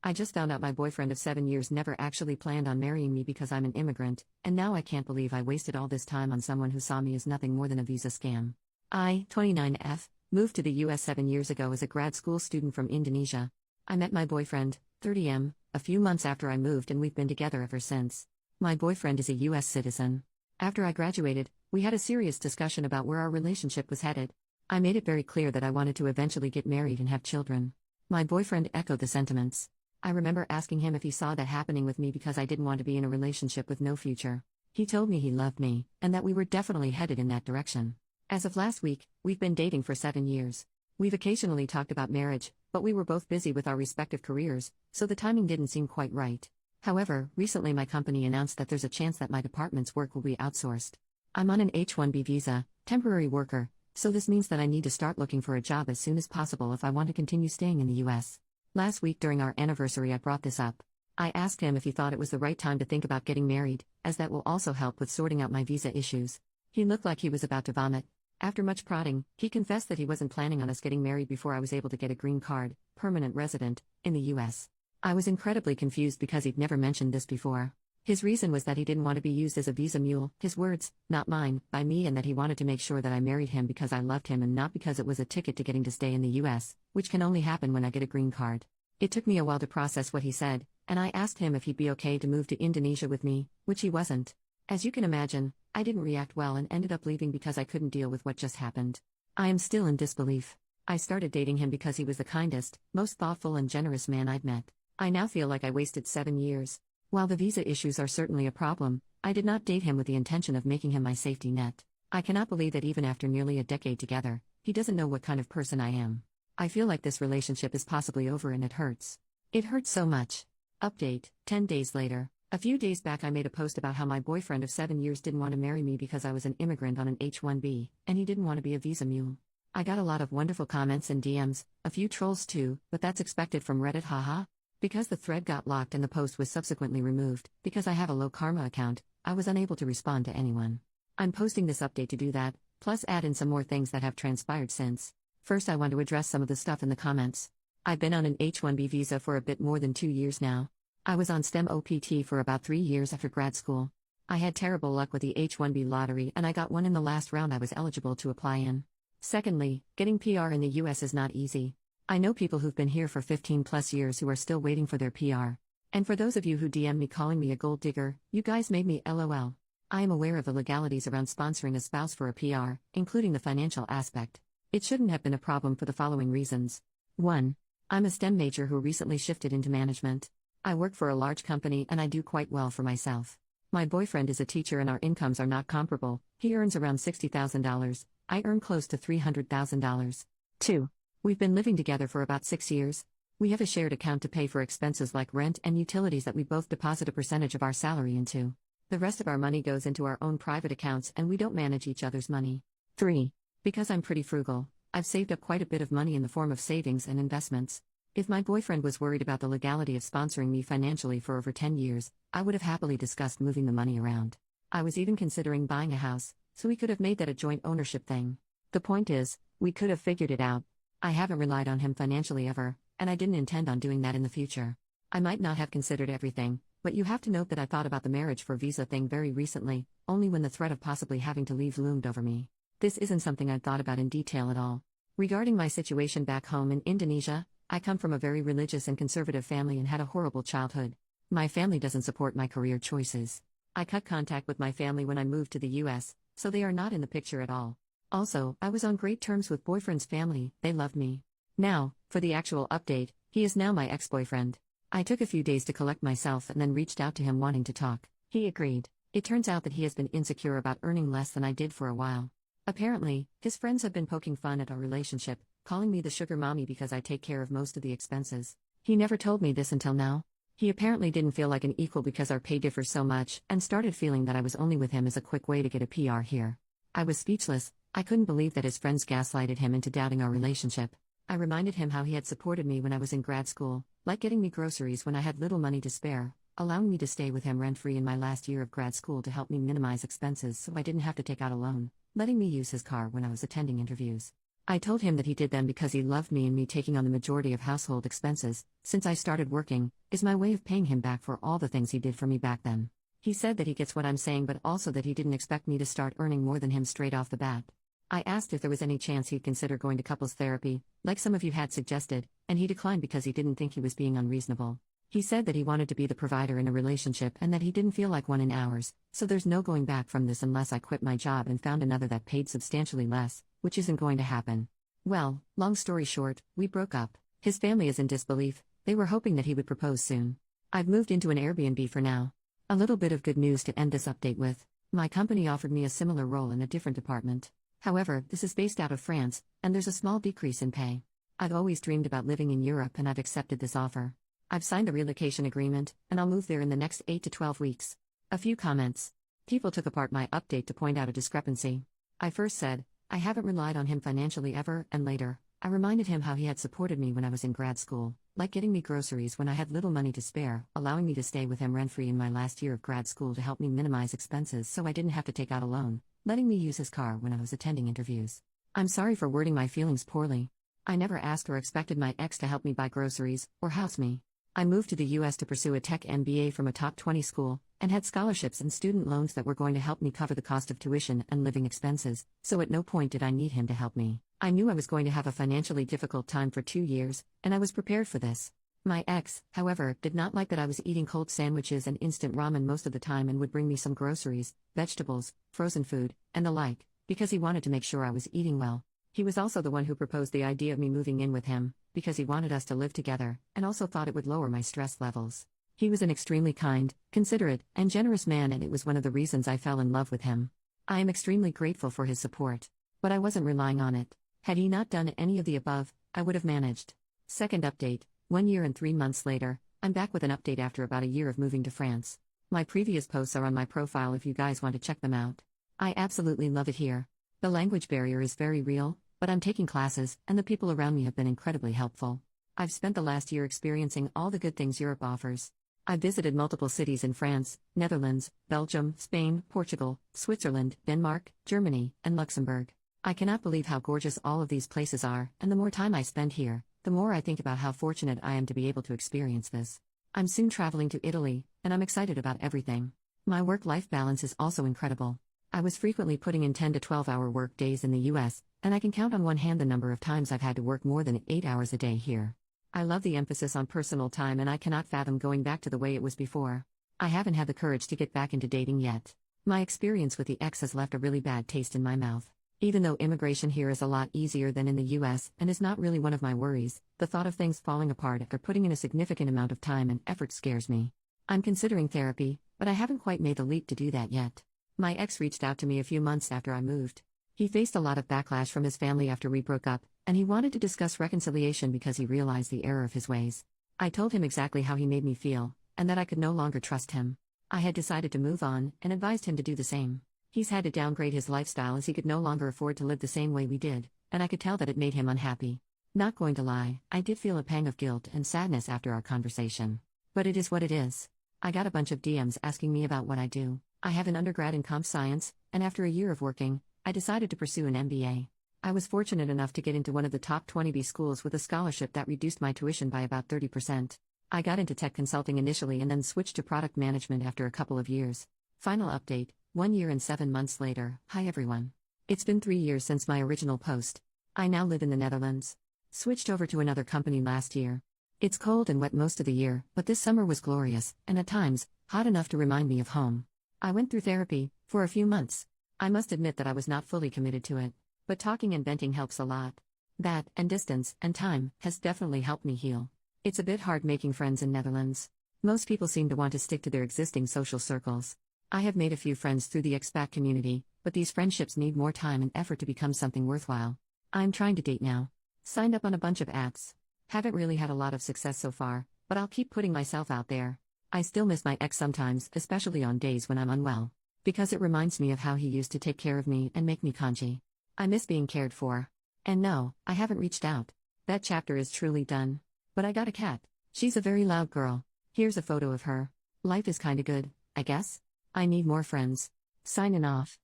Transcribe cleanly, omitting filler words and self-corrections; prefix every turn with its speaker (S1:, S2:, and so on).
S1: I just found out my boyfriend of 7 years never actually planned on marrying me because I'm an immigrant, and now I can't believe I wasted all this time on someone who saw me as nothing more than a visa scam. I, 29F, moved to the US 7 years ago as a grad school student from Indonesia. I met my boyfriend, 30M, a few months after I moved, and we've been together ever since. My boyfriend is a US citizen. After I graduated, we had a serious discussion about where our relationship was headed. I made it very clear that I wanted to eventually get married and have children. My boyfriend echoed the sentiments. I remember asking him if he saw that happening with me because I didn't want to be in a relationship with no future. He told me he loved me, and that we were definitely headed in that direction. As of last week, we've been dating for 7 years. We've occasionally talked about marriage, but we were both busy with our respective careers, so the timing didn't seem quite right. However, recently my company announced that there's a chance that my department's work will be outsourced. I'm on an H-1B visa, temporary worker, so this means that I need to start looking for a job as soon as possible if I want to continue staying in the US. Last week during our anniversary I brought this up. I asked him if he thought it was the right time to think about getting married, as that will also help with sorting out my visa issues. He looked like he was about to vomit. After much prodding, he confessed that he wasn't planning on us getting married before I was able to get a green card, permanent resident, in the US. I was incredibly confused because he'd never mentioned this before. His reason was that he didn't want to be used as a visa mule, his words, not mine, by me, and that he wanted to make sure that I married him because I loved him and not because it was a ticket to getting to stay in the US, which can only happen when I get a green card. It took me a while to process what he said, and I asked him if he'd be okay to move to Indonesia with me, which he wasn't. As you can imagine, I didn't react well and ended up leaving because I couldn't deal with what just happened. I am still in disbelief. I started dating him because he was the kindest, most thoughtful and generous man I'd met. I now feel like I wasted 7 years. While the visa issues are certainly a problem, I did not date him with the intention of making him my safety net. I cannot believe that even after nearly a decade together, he doesn't know what kind of person I am. I feel like this relationship is possibly over and it hurts. It hurts so much. Update, 10 days later. A few days back I made a post about how my boyfriend of 7 years didn't want to marry me because I was an immigrant on an H-1B, and he didn't want to be a visa mule. I got a lot of wonderful comments and DMs, a few trolls too, but that's expected from Reddit, haha. Because the thread got locked and the post was subsequently removed, because I have a low karma account, I was unable to respond to anyone. I'm posting this update to do that, plus add in some more things that have transpired since. First I want to address some of the stuff in the comments. I've been on an H-1B visa for a bit more than 2 years now. I was on STEM OPT for about 3 years after grad school. I had terrible luck with the H-1B lottery and I got one in the last round I was eligible to apply in. Secondly, getting PR in the US is not easy. I know people who've been here for 15 plus years who are still waiting for their PR. And for those of you who DM me calling me a gold digger, you guys made me LOL. I am aware of the legalities around sponsoring a spouse for a PR, including the financial aspect. It shouldn't have been a problem for the following reasons. 1. I'm a STEM major who recently shifted into management. I work for a large company and I do quite well for myself. My boyfriend is a teacher and our incomes are not comparable. He earns around $60,000. I earn close to $300,000. 2. We've been living together for about 6 years. We have a shared account to pay for expenses like rent and utilities that we both deposit a percentage of our salary into. The rest of our money goes into our own private accounts and we don't manage each other's money. 3. Because I'm pretty frugal, I've saved up quite a bit of money in the form of savings and investments. If my boyfriend was worried about the legality of sponsoring me financially for over 10 years, I would have happily discussed moving the money around. I was even considering buying a house, so we could have made that a joint ownership thing. The point is, we could have figured it out. I haven't relied on him financially ever, and I didn't intend on doing that in the future. I might not have considered everything, but you have to note that I thought about the marriage for visa thing very recently, only when the threat of possibly having to leave loomed over me. This isn't something I'd thought about in detail at all. Regarding my situation back home in Indonesia, I come from a very religious and conservative family and had a horrible childhood. My family doesn't support my career choices. I cut contact with my family when I moved to the US, so they are not in the picture at all. Also, I was on great terms with boyfriend's family, they loved me. Now, for the actual update, he is now my ex-boyfriend. I took a few days to collect myself and then reached out to him wanting to talk. He agreed. It turns out that he has been insecure about earning less than I did for a while. Apparently, his friends have been poking fun at our relationship, calling me the sugar mommy because I take care of most of the expenses. He never told me this until now. He apparently didn't feel like an equal because our pay differs so much and started feeling that I was only with him as a quick way to get a PR here. I was speechless. I couldn't believe that his friends gaslighted him into doubting our relationship. I reminded him how he had supported me when I was in grad school, like getting me groceries when I had little money to spare, allowing me to stay with him rent-free in my last year of grad school to help me minimize expenses so I didn't have to take out a loan, letting me use his car when I was attending interviews. I told him that he did them because he loved me, and me taking on the majority of household expenses, since I started working, is my way of paying him back for all the things he did for me back then. He said that he gets what I'm saying, but also that he didn't expect me to start earning more than him straight off the bat. I asked if there was any chance he'd consider going to couples therapy, like some of you had suggested, and he declined because he didn't think he was being unreasonable. He said that he wanted to be the provider in a relationship and that he didn't feel like one in ours, so there's no going back from this unless I quit my job and found another that paid substantially less, which isn't going to happen. Well, long story short, we broke up. His family is in disbelief, they were hoping that he would propose soon. I've moved into an Airbnb for now. A little bit of good news to end this update with. My company offered me a similar role in a different department. However, this is based out of France, and there's a small decrease in pay. I've always dreamed about living in Europe and I've accepted this offer. I've signed the relocation agreement, and I'll move there in the next 8 to 12 weeks. A few comments. People took apart my update to point out a discrepancy. I first said, I haven't relied on him financially ever, and later, I reminded him how he had supported me when I was in grad school, like getting me groceries when I had little money to spare, allowing me to stay with him rent-free in my last year of grad school to help me minimize expenses so I didn't have to take out a loan, letting me use his car when I was attending interviews. I'm sorry for wording my feelings poorly. I never asked or expected my ex to help me buy groceries, or house me. I moved to the US to pursue a tech MBA from a top 20 school, and had scholarships and student loans that were going to help me cover the cost of tuition and living expenses, so at no point did I need him to help me. I knew I was going to have a financially difficult time for 2 years, and I was prepared for this. My ex, however, did not like that I was eating cold sandwiches and instant ramen most of the time and would bring me some groceries, vegetables, frozen food, and the like, because he wanted to make sure I was eating well. He was also the one who proposed the idea of me moving in with him, because he wanted us to live together, and also thought it would lower my stress levels. He was an extremely kind, considerate, and generous man, and it was one of the reasons I fell in love with him. I am extremely grateful for his support. But I wasn't relying on it. Had he not done any of the above, I would have managed. Second update, 1 year and 3 months later, I'm back with an update after about a year of moving to France. My previous posts are on my profile if you guys want to check them out. I absolutely love it here. The language barrier is very real, but I'm taking classes, and the people around me have been incredibly helpful. I've spent the last year experiencing all the good things Europe offers. I've visited multiple cities in France, Netherlands, Belgium, Spain, Portugal, Switzerland, Denmark, Germany, and Luxembourg. I cannot believe how gorgeous all of these places are, and the more time I spend here, the more I think about how fortunate I am to be able to experience this. I'm soon traveling to Italy, and I'm excited about everything. My work-life balance is also incredible. I was frequently putting in 10 to 12-hour work days in the US, and I can count on one hand the number of times I've had to work more than 8 hours a day here. I love the emphasis on personal time, and I cannot fathom going back to the way it was before. I haven't had the courage to get back into dating yet. My experience with the ex has left a really bad taste in my mouth. Even though immigration here is a lot easier than in the US and is not really one of my worries, the thought of things falling apart after putting in a significant amount of time and effort scares me. I'm considering therapy, but I haven't quite made the leap to do that yet. My ex reached out to me a few months after I moved. He faced a lot of backlash from his family after we broke up, and he wanted to discuss reconciliation because he realized the error of his ways. I told him exactly how he made me feel, and that I could no longer trust him. I had decided to move on, and advised him to do the same. He's had to downgrade his lifestyle as he could no longer afford to live the same way we did, and I could tell that it made him unhappy. Not going to lie, I did feel a pang of guilt and sadness after our conversation. But it is what it is. I got a bunch of DMs asking me about what I do. I have an undergrad in comp science, and after a year of working, I decided to pursue an MBA. I was fortunate enough to get into one of the top 20B schools with a scholarship that reduced my tuition by about 30%. I got into tech consulting initially and then switched to product management after a couple of years. Final update, 1 year and 7 months later. Hi everyone. It's been 3 years since my original post. I now live in the Netherlands. Switched over to another company last year. It's cold and wet most of the year, but this summer was glorious, and at times, hot enough to remind me of home. I went through therapy, for a few months. I must admit that I was not fully committed to it. But talking and venting helps a lot. That, and distance, and time, has definitely helped me heal. It's a bit hard making friends in Netherlands. Most people seem to want to stick to their existing social circles. I have made a few friends through the expat community, but these friendships need more time and effort to become something worthwhile. I'm trying to date now. Signed up on a bunch of apps. Haven't really had a lot of success so far, but I'll keep putting myself out there. I still miss my ex sometimes, especially on days when I'm unwell. Because it reminds me of how he used to take care of me and make me congee. I miss being cared for. And no, I haven't reached out. That chapter is truly done. But I got a cat. She's a very loud girl. Here's a photo of her. Life is kinda good, I guess. I need more friends. Signing off.